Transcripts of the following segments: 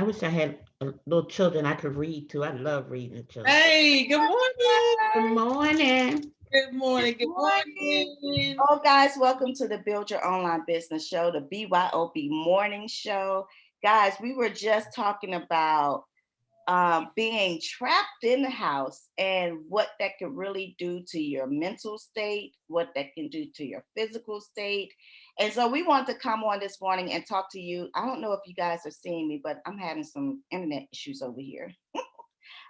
wish I had little children I could read to. I love reading to children. Hey, good morning. Good morning. Good morning. Good Morning. morning. Oh, guys, welcome to the Build Your Online Business Show, the BYOB Morning Show. Guys, we were just talking about being trapped in the house and what that could really do to your mental state, what that can do to your physical state. And so we want to come on this morning and talk to you. I don't know if you guys are seeing me, but I'm having some internet issues over here.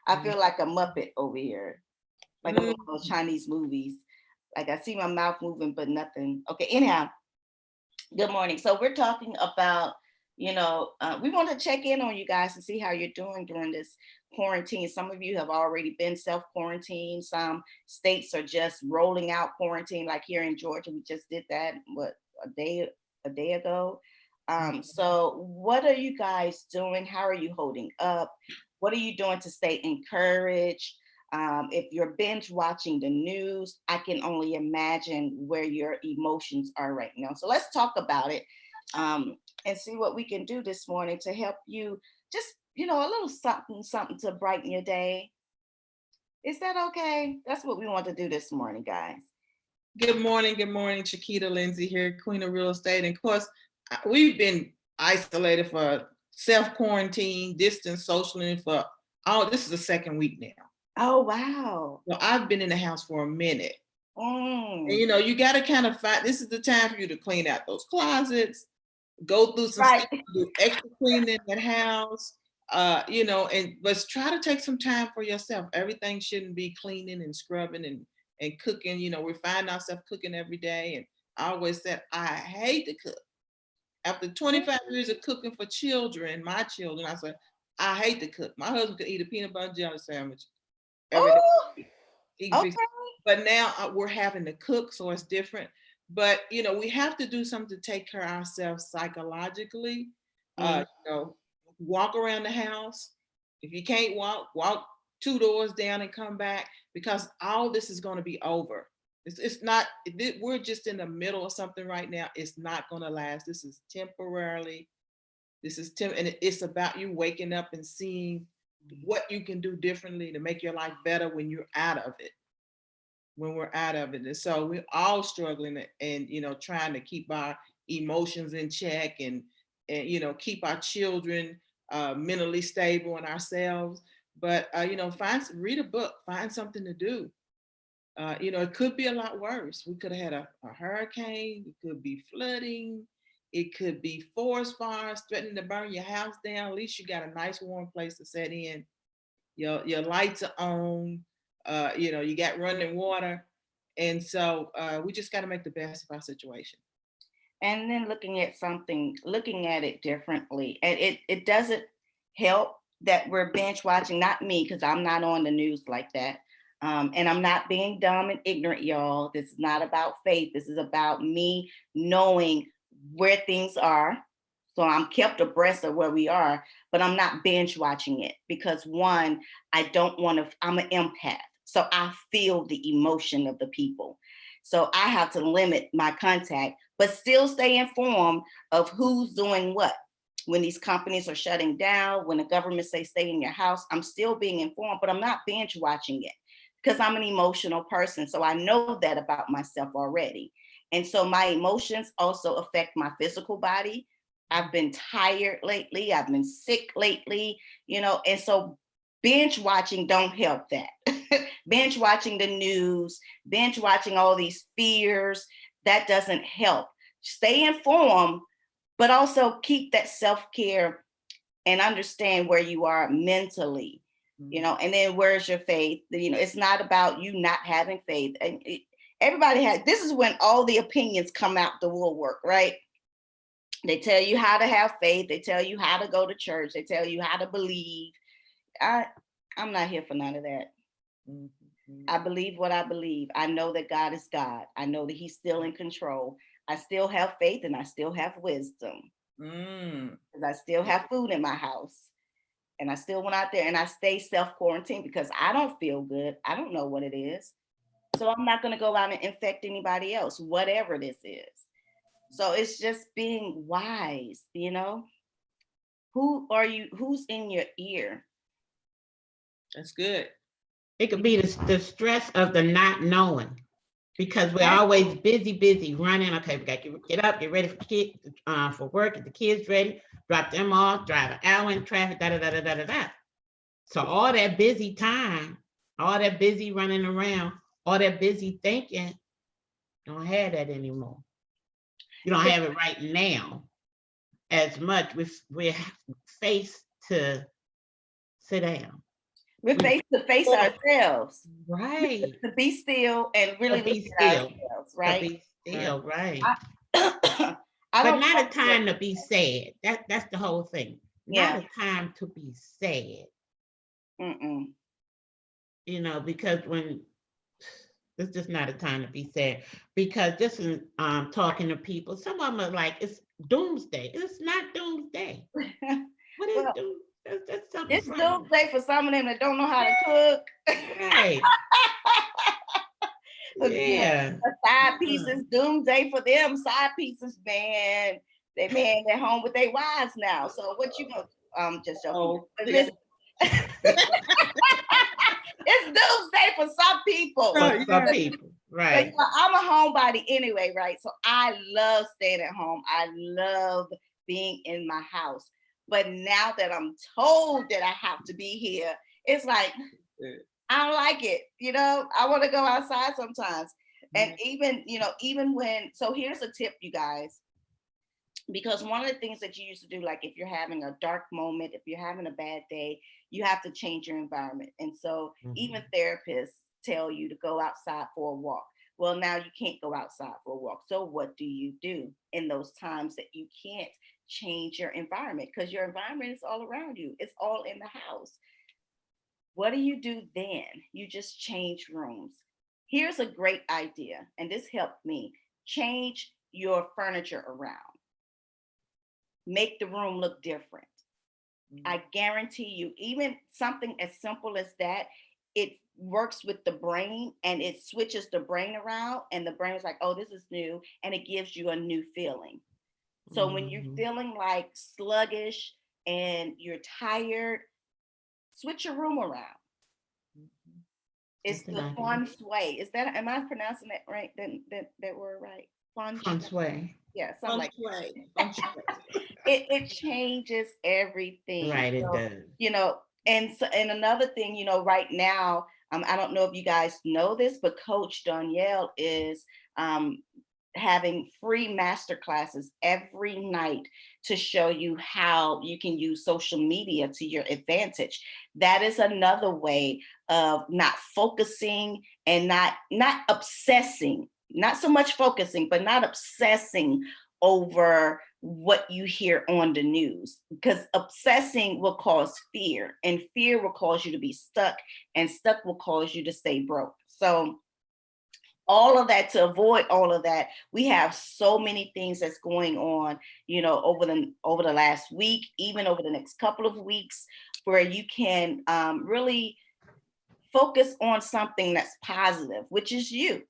I feel like a Muppet over here, like I'm in those Chinese movies. Like I see my mouth moving, but nothing. Okay, anyhow, good morning. So we're talking about, we want to check in on you guys to see how you're doing during this quarantine. Some of you have already been self-quarantined. Some states are just rolling out quarantine, like here in Georgia. We just did that, a day ago. So what are you guys doing? How are you holding up? What are you doing to stay encouraged? If you're binge watching the news, I can only imagine where your emotions are right now. So let's talk about it and see what we can do this morning to help you just, a little something to brighten your day. Is that okay? That's what we want to do this morning, guys. Good morning. Good morning. Chiquita Lindsay here, Queen of Real Estate. And of course, we've been isolated for self-quarantine, distance, socially for this is the second week now. Oh, wow. So I've been in the house for a minute. Mm. And, you got to kind of find, this is the time for you to clean out those closets, go through some stuff, do extra cleaning in that house, and let's try to take some time for yourself. Everything shouldn't be cleaning and scrubbing and cooking. We find ourselves cooking every day. And I always said, I hate to cook. After 25 years of cooking for children, my children, I said, I hate to cook. My husband could eat a peanut butter jelly sandwich every day. Okay. But now we're having to cook, so it's different. But we have to do something to take care of ourselves psychologically. Walk around the house. If you can't walk 2 doors down and come back, because all this is going to be over. It's not. We're just in the middle of something right now. It's not going to last. This is temporarily. And it's about you waking up and seeing what you can do differently to make your life better when you're out of it. When we're out of it. And so we're all struggling and trying to keep our emotions in check and keep our children mentally stable and ourselves. But read a book, find something to do. It could be a lot worse. We could have had a hurricane, it could be flooding, it could be forest fires threatening to burn your house down. At least you got a nice warm place to set in. Your lights are on. You got running water. And so we just got to make the best of our situation. And then looking at it differently. And it doesn't help that we're binge watching, not me, because I'm not on the news like that. And I'm not being dumb and ignorant, y'all. This is not about faith. This is about me knowing where things are. So I'm kept abreast of where we are, but I'm not binge watching it because one, I'm an empath. So I feel the emotion of the people. So I have to limit my contact, but still stay informed of who's doing what. When these companies are shutting down, when the government say stay in your house, I'm still being informed, but I'm not binge watching it because I'm an emotional person. So I know that about myself already. And so my emotions also affect my physical body. I've been tired lately. I've been sick lately, and so binge watching don't help that. Binge watching the news, binge watching all these fears, that doesn't help. Stay informed, but also keep that self-care and understand where you are mentally, and then where's your faith? It's not about you not having faith. And this is when all the opinions come out the woodwork, right? They tell you how to have faith. They tell you how to go to church. They tell you how to believe. I'm not here for none of that. Mm-hmm. I believe what I believe. I know that God is God. I know that he's still in control. I still have faith and I still have wisdom. Because I still have food in my house. And I still went out there and I stay self-quarantined because I don't feel good. I don't know what it is. So I'm not going to go out and infect anybody else, whatever this is. So it's just being wise, who's in your ear? That's good. It could be the stress of the not knowing, because we're always busy running. Okay, we got to get up, get ready for work, get the kids ready, drop them off, drive an hour in traffic, da da da da da da da. So all that busy time, all that busy running around, all that busy thinking, don't have that anymore. You don't have it right now as much. We're faced to sit down. We're face to face ourselves. Right. To be still and really To be look at still. ourselves, To right? be still, right. I But don't not a like time to be sad. That's the whole thing. Yeah. Not a time to be sad. Mm-mm. You know, because when it's just not a time to be sad. Because just in talking to people, some of them are like, it's doomsday. It's not doomsday. What is Well, doomsday? That's something it's frightening. doomsday for some of them that don't know how to cook. Right. Yeah. The side pieces, doomsday for them. Side pieces, man. They're home with their wives now. So what you gonna just joking. Oh, But listen, it's doomsday for some people. For some people, right. But I'm a homebody anyway, right? So I love staying at home. I love being in my house. But now that I'm told that I have to be here, it's like, I don't like it. You know, I want to go outside sometimes. And even when, so here's a tip, you guys. Because one of the things that you used to do, like if you're having a dark moment, if you're having a bad day, you have to change your environment. And so even therapists tell you to go outside for a walk. Well, now you can't go outside for a walk. So what do you do in those times that you can't change your environment? Because your environment is all around you. It's all in the house. What do you do then? You just change rooms. Here's a great idea, and this helped me. Change your furniture around. Make the room look different. I guarantee you, even something as simple as that, it works with the brain and it switches the brain around, and the brain is like, oh, this is new, and it gives you a new feeling. So when you're feeling like sluggish and you're tired, switch your room around. It's the feng shui. Is that, am I pronouncing that right? That word right? Feng shui. Yeah, something like that. It changes everything. Right, it does. You know, and another thing, you know, right now, I don't know if you guys know this, but Coach Danielle is having free master classes every night to show you how you can use social media to your advantage. That is another way of not focusing and not obsessing, not so much focusing, but not obsessing over what you hear on the news, because obsessing will cause fear, and fear will cause you to be stuck, and stuck will cause you to stay broke. So all of that, to avoid all of that, we have so many things that's going on, you know, over the last week, even over the next couple of weeks, where you can really focus on something that's positive, which is you.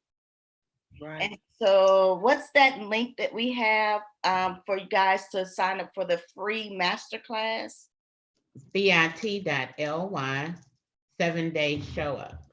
Right. And so what's that link that we have for you guys to sign up for the free masterclass? bit.ly 7-day show up.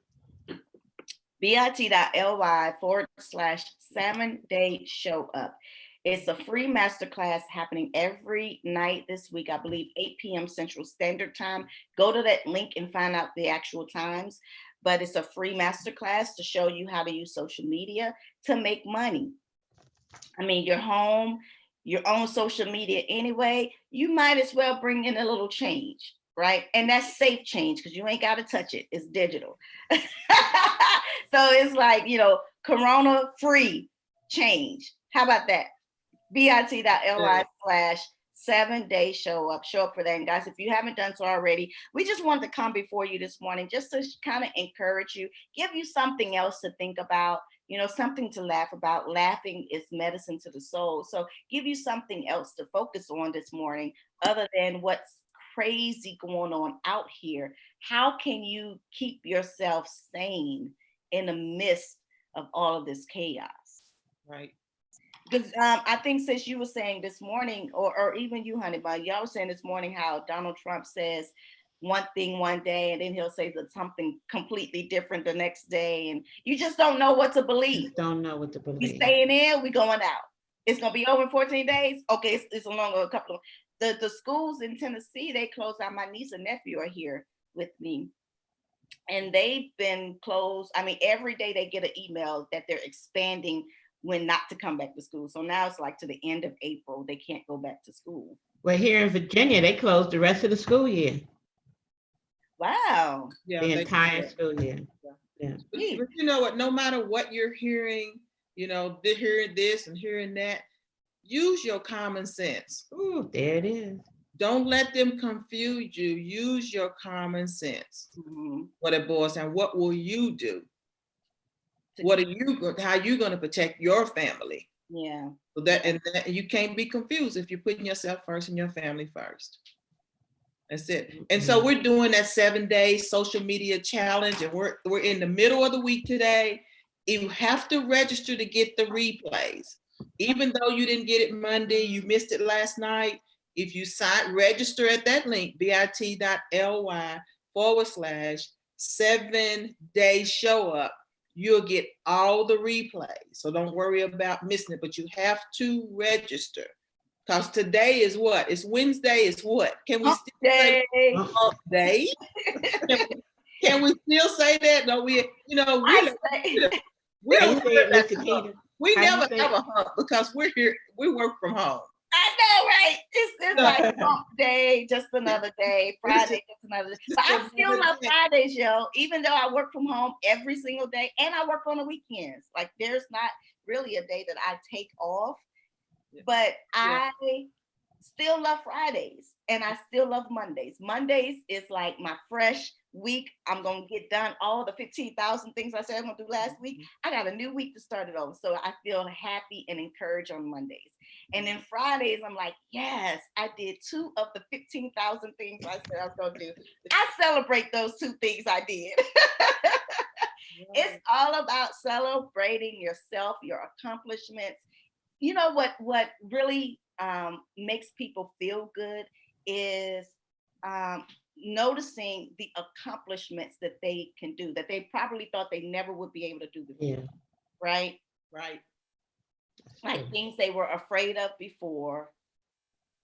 bit.ly/7-day show up. It's a free masterclass happening every night this week, I believe 8 p.m. Central Standard Time. Go to that link and find out the actual times. But it's a free masterclass to show you how to use social media to make money. I mean, you're home, you're on social media anyway, you might as well bring in a little change, right? And that's safe change because you ain't got to touch it. It's digital. So it's like, you know, Corona free change. How about that? bit.ly/7-day show up for that. And guys, if you haven't done so already, we just wanted to come before you this morning just to kind of encourage you, give you something else to think about, you know, something to laugh about. Laughing is medicine to the soul. So give you something else to focus on this morning other than what's crazy going on out here. How can you keep yourself sane in the midst of all of this chaos? Right. Because I think since you were saying this morning, or even you, Honey Bun, y'all was saying this morning how Donald Trump says one thing one day and then he'll say that something completely different the next day, and you just don't know what to believe. Just don't know what to We believe. staying in, we going out. It's gonna be over in 14 days. Okay, it's longer, a couple of the schools in Tennessee, they closed out. My niece and nephew are here with me. And they've been closed. I mean, every day they get an email that they're expanding when not to come back to school. So now it's like to the end of April, they can't go back to school. Well, here in Virginia, they closed the rest of the school year. Wow. Yeah, The entire school year. Yeah. But you know what? No matter what you're hearing, you know, they're hearing this and hearing that. Use your common sense. Ooh, there it is. Don't let them confuse you. Use your common sense. Mm-hmm. What it boils down. What will you do? What are you? How are you going to protect your family? Yeah. So that you can't be confused if you're putting yourself first and your family first. That's it. And so we're doing that 7-day social media challenge, and we're in the middle of the week today. You have to register to get the replays. Even though you didn't get it Monday, you missed it last night. If you register at that link, bit.ly/7-day show up, you'll get all the replays. So don't worry about missing it, but you have to register. Because today is what? It's Wednesday. It's what? Can we still say hump day? Can we still say that? No, we never have a hump because we're here. We work from home. I know, right? It's like hump day, just another day. Friday, just another day. But I still love Fridays, yo. Even though I work from home every single day, and I work on the weekends. Like there's not really a day that I take off. But I still love Fridays and I still love Mondays. Mondays is like my fresh week. I'm going to get done all the 15,000 things I said I'm going to do last week. I got a new week to start it over. So I feel happy and encouraged on Mondays. And then Fridays, I'm like, yes, I did 2 of the 15,000 things I said I was going to do. I celebrate those 2 things I did. It's all about celebrating yourself, your accomplishments. You know what really makes people feel good is noticing the accomplishments that they can do that they probably thought they never would be able to do before. Yeah. Right? Right. Like things they were afraid of before,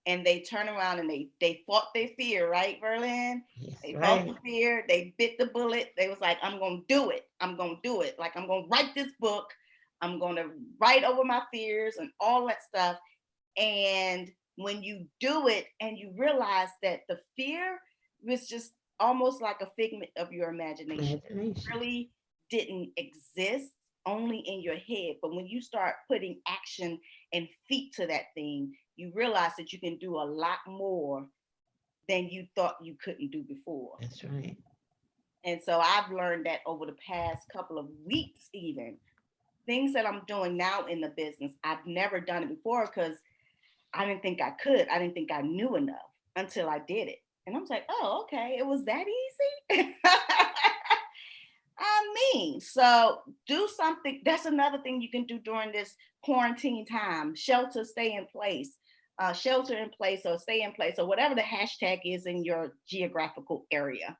and they turn around and they fought their fear, right, Verlin? They fought the fear, they bit the bullet. They was like, I'm gonna do it. I'm gonna do it. Like I'm gonna write this book. I'm going to write over my fears and all that stuff. And when you do it and you realize that the fear was just almost like a figment of your imagination. It really didn't exist, only in your head. But when you start putting action and feet to that thing, you realize that you can do a lot more than you thought you couldn't do before. That's right. And so I've learned that over the past couple of weeks even. Things that I'm doing now in the business, I've never done it before because I didn't think I could. I didn't think I knew enough until I did it. And I was like, oh, okay, it was that easy? So do something. That's another thing you can do during this quarantine time. Shelter, stay in place. Shelter in place or stay in place or whatever the hashtag is in your geographical area.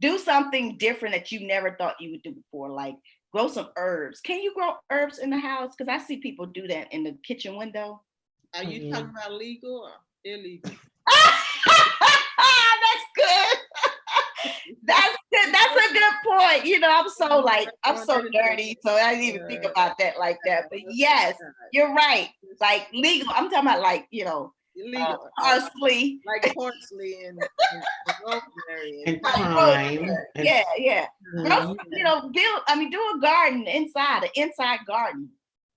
Do something different that you never thought you would do before, like grow some herbs. Can you grow herbs in the house? Because I see people do that in the kitchen window. Are you talking about legal or illegal? That's good. That's good. That's a good point. You know, I'm so dirty, so I didn't even think about that like that. But yes, you're right. Like legal. I'm talking about like, you know, illegal parsley, like parsley and rosemary and thyme. Yeah. You know, do a garden inside, an inside garden.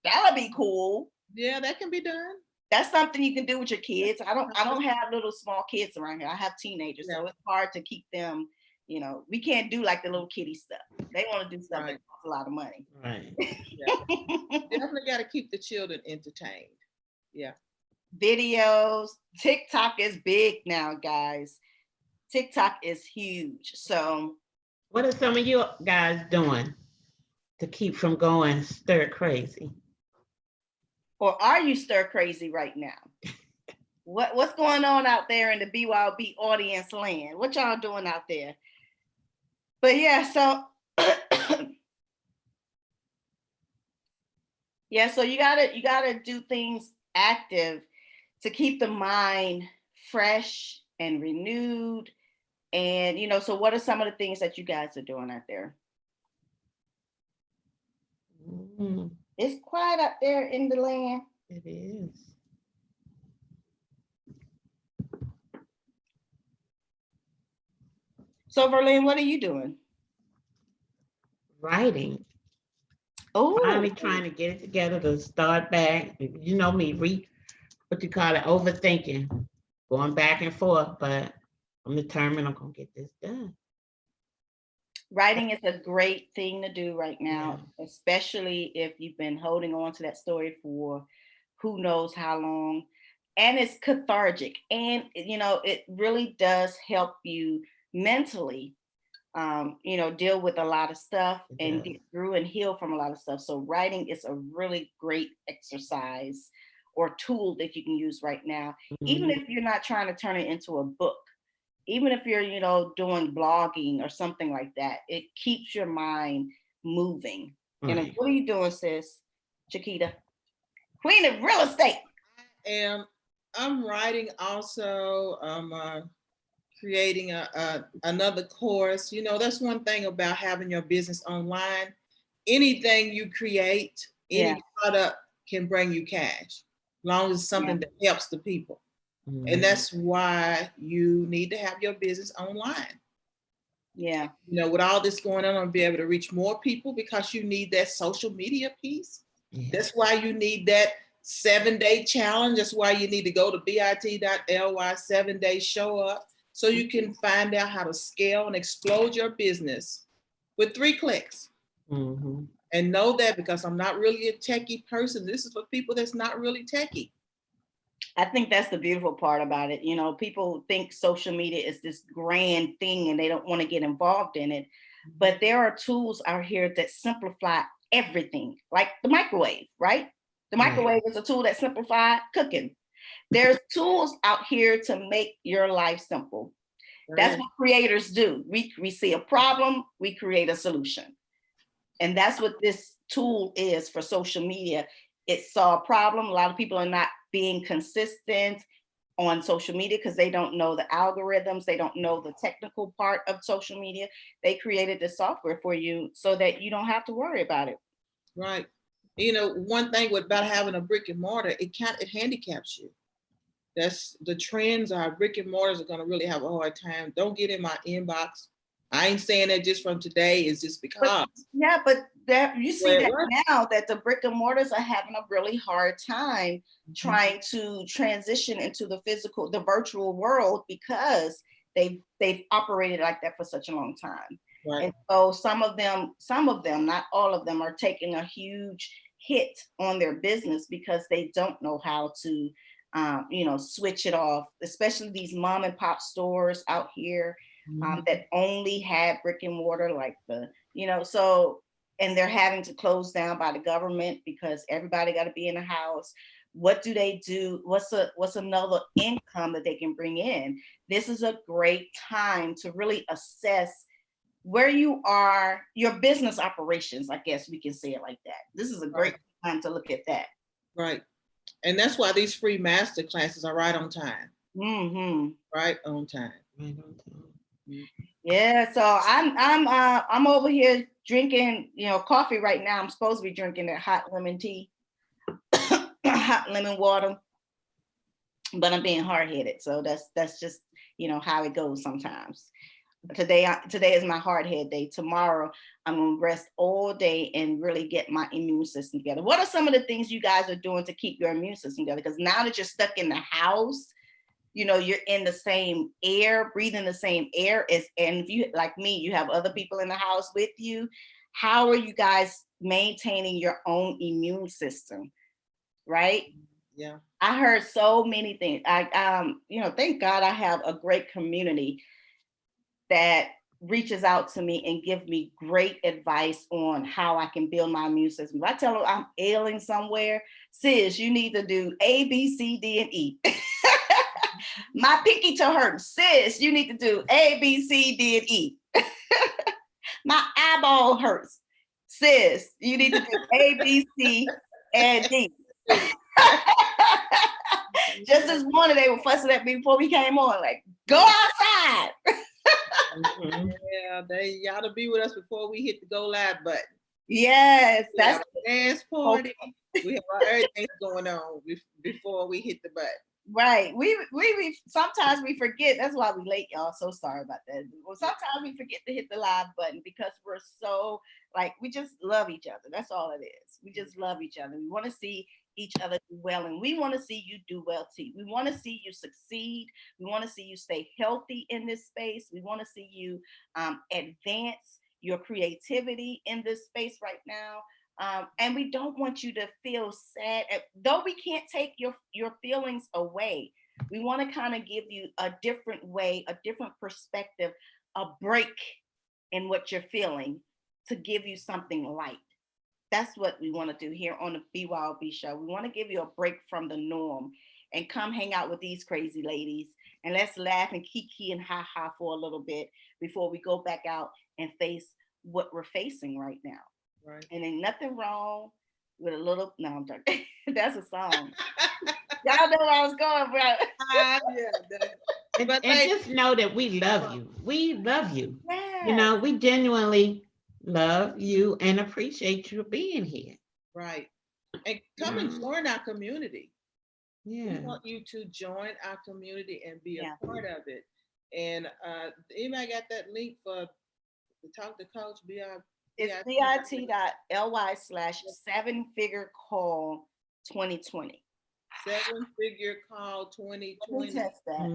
That would be cool. Yeah, that can be done. That's something you can do with your kids. I don't have little small kids around here. I have teenagers, so it's hard to keep them. You know, we can't do like the little kiddie stuff. They want to do stuff that costs a lot of money. Right. Definitely got to keep the children entertained. Yeah. Videos. TikTok is big now, guys. TikTok is huge. So what are some of you guys doing to keep from going stir crazy? Or are you stir crazy right now? What's going on out there in the BYOB audience land? What y'all doing out there? But yeah, so yeah, so you gotta do things active to keep the mind fresh and renewed. And so what are some of the things that you guys are doing out there? Mm, It's quiet out there in the land. it is. So Verlene, what are you doing? Writing. Oh, Finally trying to get it together to start back. You know me, what you call it, overthinking, going back and forth, but I'm determined I'm gonna get this done. writing is a great thing to do right now, especially if you've been holding on to that story for who knows how long. And it's cathartic. And, it really does help you mentally, deal with a lot of stuff and get through and heal from a lot of stuff. So writing is a really great exercise or tool that you can use right now, even if you're not trying to turn it into a book. Even if you're, doing blogging or something like that, it keeps your mind moving. Right. And what are you doing, sis? Chiquita, queen of real estate. I'm writing also. I'm creating another course. That's one thing about having your business online. Anything you create, any product can bring you cash, as long as it's something that helps the people. And that's why you need to have your business online. Yeah. With all this going on, I'll be able to reach more people because you need that social media piece. Yeah. That's why you need that 7-day challenge. That's why you need to go to bit.ly 7 days show up so you can find out how to scale and explode your business with 3 clicks. Mm-hmm. And know that because I'm not really a techie person. This is for people that's not really techie. I think that's the beautiful part about it. People think social media is this grand thing and they don't want to get involved in it. But there are tools out here that simplify everything, like the microwave, right? The microwave is a tool that simplifies cooking. There's tools out here to make your life simple. That's what creators do. We see a problem, we create a solution. And that's what this tool is for social media. It saw a problem. A lot of people are not being consistent on social media because they don't know the algorithms. They don't know the technical part of social media. They created the software for you so that you don't have to worry about it. Right. One thing about having a brick and mortar, it handicaps you. That's the trends are brick and mortars are going to really have a hard time. Don't get in my inbox. I ain't saying that just from today. It's just because. But that you see that now that the brick and mortars are having a really hard time trying to transition into the virtual world because they've operated like that for such a long time. Right. And so some of them, not all of them, are taking a huge hit on their business because they don't know how to, switch it off, especially these mom and pop stores out here. That only have brick and mortar, like and they're having to close down by the government because everybody got to be in the house. What do they do? What's another income that they can bring in? This is a great time to really assess where you are, your business operations, I guess we can say it like that. This is a great time to look at that. Right. And that's why these free master classes are right on time. Mm-hmm. Right on time. Yeah, so I'm over here drinking, coffee right now. I'm supposed to be drinking that hot lemon tea, hot lemon water, but I'm being hard-headed. So that's just how it goes sometimes. Today is my hard head day. Tomorrow I'm gonna rest all day and really get my immune system together. What are some of the things you guys are doing to keep your immune system together? Because now that you're stuck in the house, you're in the same air, breathing the same air and if you, like me, you have other people in the house with you. How are you guys maintaining your own immune system? Right? Yeah. I heard so many things. Thank God I have a great community that reaches out to me and give me great advice on how I can build my immune system. If I tell her I'm ailing somewhere, sis, you need to do A, B, C, D, and E. My pinky toe hurts, sis, you need to do A, B, C, D, and E. My eyeball hurts, sis, you need to do A, B, C, and D. Just this morning, they were fussing at me before we came on, like, go outside. Yeah, they y'all to be with us before we hit the go live button. Yes, that's dance party. We have everything going on before we hit the button. Right. We sometimes we forget. That's why we late, y'all. So sorry about that. Well, sometimes we forget to hit the live button because we're so like we just love each other. That's all it is. We just love each other. We want to see each other do well, and we want to see you do well too. We want to see you succeed. We want to see you stay healthy in this space. We want to see you advance your creativity in this space right now. And we don't want you to feel sad. Though we can't take your feelings away, we want to kind of give you a different way, a different perspective, a break in what you're feeling to give you something light. That's what we want to do here on the BYOB show. We want to give you a break from the norm and come hang out with these crazy ladies and let's laugh and kiki and ha ha for a little bit before we go back out and face what we're facing right now. Right. And ain't nothing wrong with a little. No, I'm joking. That's a song. Y'all know where I was going, bro. And just know that we love you. We love you. Yeah. You know, we genuinely love you and appreciate you being here. Right. And come and join our community. Yeah. We want you to join our community and be a part of it. And anybody got that link for the Talk to Coach? It's bit.ly/7figure-call-2020. 7-figure call 2020. Test that.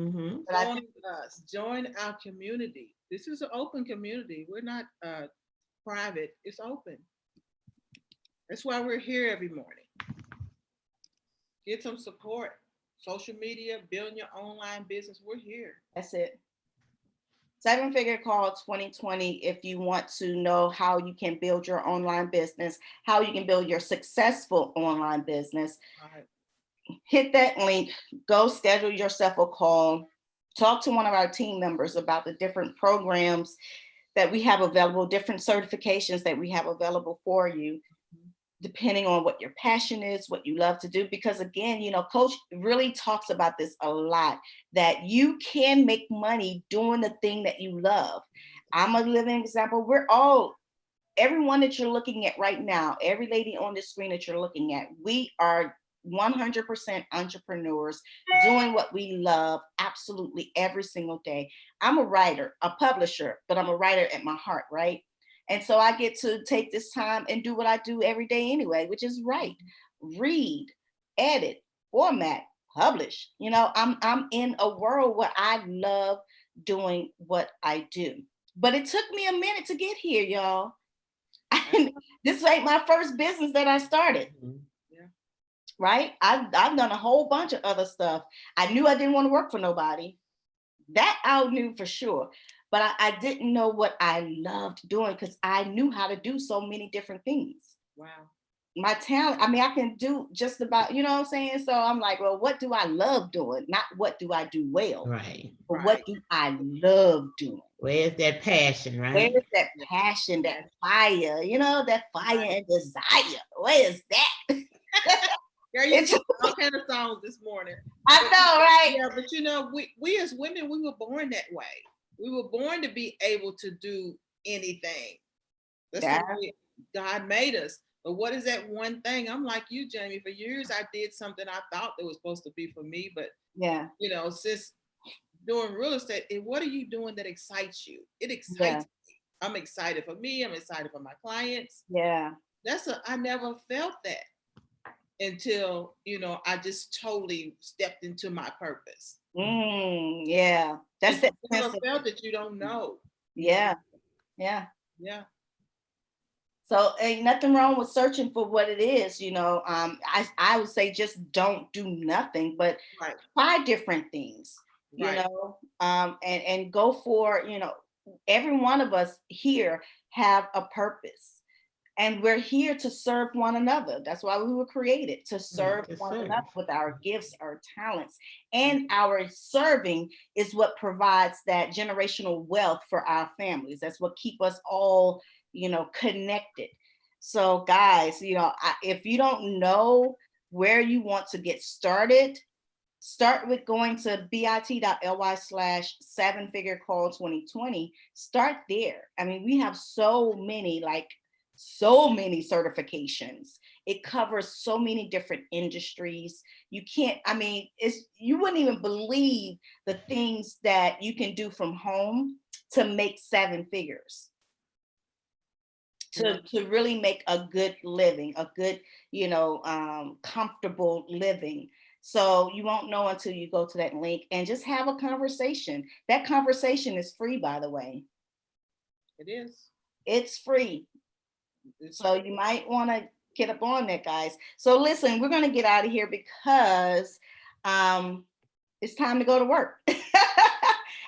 Join us. Join our community. This is an open community. We're not private. It's open. That's why we're here every morning. Get some support. Social media, building your online business. We're here. That's it. 7-figure call 2020 if you want to know how you can build your online business, how you can build your successful online business. All right. Hit that link, go schedule yourself a call, talk to one of our team members about the different programs that we have available, different certifications that we have available for you, depending on what your passion is, what you love to do. Because again, you know, Coach really talks about this a lot, that you can make money doing the thing that you love. I'm a living example. Everyone that you're looking at right now, every lady on this screen that you're looking at, we are 100% entrepreneurs doing what we love absolutely every single day. I'm a writer, a publisher, but I'm a writer at my heart, right? And so I get to take this time and do what I do every day anyway, which is write, read, edit, format, publish. You know, I'm in a world where I love doing what I do. But it took me a minute to get here, y'all. This ain't my first business that I started. Right? I've done a whole bunch of other stuff. I knew I didn't want to work for nobody. That I knew for sure. But I didn't know what I loved doing because I knew how to do so many different things. Wow. My talent, I mean, I can do just about, you know what I'm saying? So I'm like, well, what do I love doing? Not what do I do well. Right. But what do I love doing? Where's that passion, right? Where's that passion, that fire, you know, that fire and desire? Where is that? Girl, you took all kind of songs this morning. I know, right? Yeah, but you know, we as women, we were born that way. We were born to be able to do anything. That's the way God made us. But what is that one thing? I'm like you, Jamie. For years, I did something I thought that was supposed to be for me. But, you know, since doing real estate, what are you doing that excites you? It excites me. I'm excited for me. I'm excited for my clients. Yeah. I never felt that until, you know, I just totally stepped into my purpose. Yeah. That's it. You never felt that you don't know. Yeah. So ain't nothing wrong with searching for what it is, you know. I would say just don't do nothing, but try different things, you know, and go for, you know, every one of us here have a purpose, and we're here to serve one another. That's why we were created, to serve to one serve. another with our gifts, our talents, and our serving is what provides that generational wealth for our families. That's what keep us all, connected. So guys, if you don't know where you want to get started, start with going to bit.ly/7figure call 2020. Start there. I mean, we have so many certifications. It covers so many different industries. You wouldn't even believe the things that you can do from home to make 7 figures. To really make a good living, a good, comfortable living. So you won't know until you go to that link and just have a conversation. That conversation is free, by the way. It is. It's free. So you might want to get up on that, guys. So listen, we're going to get out of here because it's time to go to work.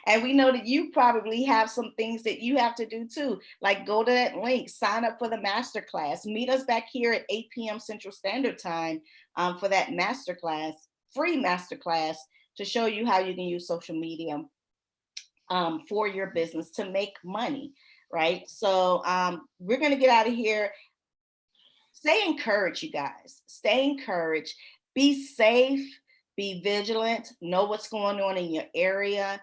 And we know that you probably have some things that you have to do too, like go to that link, sign up for the masterclass, meet us back here at 8 p.m. Central Standard Time for that masterclass, free masterclass, to show you how you can use social media for your business to make money, right? So we're going to get out of here. Stay encouraged, you guys. Stay encouraged. Be safe. Be vigilant. Know what's going on in your area.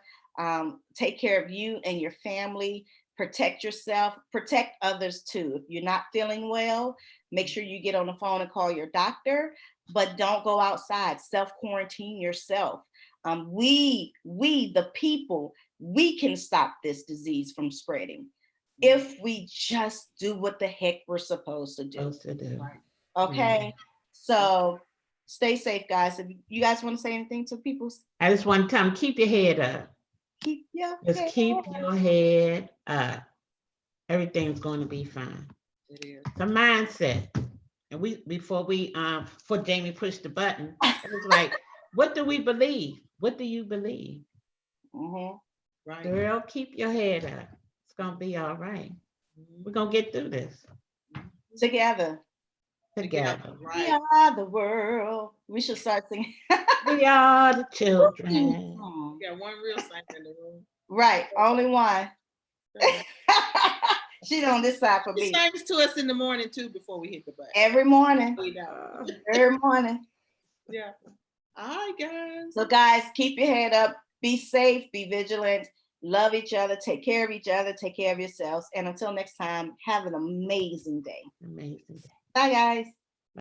Take care of you and your family. Protect yourself. Protect others too. If you're not feeling well, make sure you get on the phone and call your doctor, but don't go outside. Self-quarantine yourself. We, the people, we can stop this disease from spreading if we just do what the heck we're supposed to do. Okay, so stay safe, guys. If you guys want to say anything to people, I just want to tell them, keep your head up. keep your head up. Everything's going to be fine. It is. The mindset. And before Jamie pushed the button, it was like, what do we believe? What do you believe? Mm-hmm. Right. Girl, keep your head up. It's going to be all right. We're going to get through this. Together. Right. We are the world. We should start singing. We are the children. You got one real singer in the room. Right, only one. She's on this side for me. She sings to us in the morning too before we hit the button. Every morning. Every morning. Yeah. All right, guys. So guys, keep your head up. Be safe. Be vigilant. Love each other. Take care of each other. Take care of yourselves. And until next time, have an amazing day. Amazing day. Bye, guys.